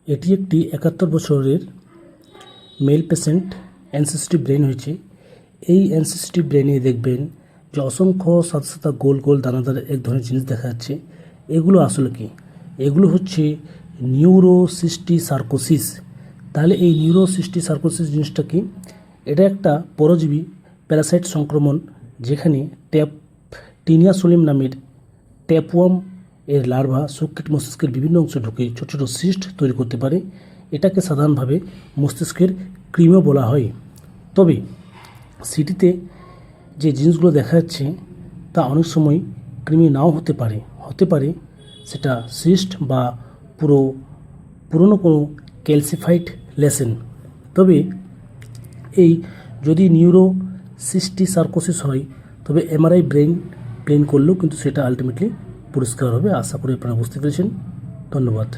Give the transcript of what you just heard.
এটি একটি 71 বছরের মেল পেশেন্ট অ্যানসেসিটিভ ব্রেন হয়েছে। এই অ্যানসেসিটিভ ব্রেনে দেখবেন যে অসংখ্য সাদা সাদা গোল গোল দানাদার এক ধরনের জিনিস দেখা যাচ্ছে। এগুলো আসলে কি? এগুলো হচ্ছে নিউরোসিস্টিসার্কোসিস। তাহলে এই নিউরোসিস্টিসার্কোসিস জিনিসটা কি? এটা একটা পরজীবী প্যারাসাইট সংক্রমণ, যেখানে ট্যাপটিনিয়া সোলিম নামের ট্যাপওয়ার্ম এর লার্ভা সুক্রিট মস্তিষ্কের বিভিন্ন অংশে ঢুকে ছোটো ছোটো সিস্ট তৈরি করতে পারে। এটাকে সাধারণভাবে মস্তিষ্কের ক্রিমও বলা হয়। তবে সিটিতে যে জিনিসগুলো দেখা যাচ্ছে তা অনেক সময় কৃমি নাও হতে পারে সেটা সিস্ট বা পুরনো কোনো ক্যালসিফাইড লেশন। তবে এই যদি নিউরোসিস্টিসার্কোসিস হয় তবে এমআরআই ব্রেন করলেও কিন্তু সেটা আলটিমেটলি পরিষ্কার হবে। আশা করি আপনারা বুঝতে পেরেছেন। ধন্যবাদ।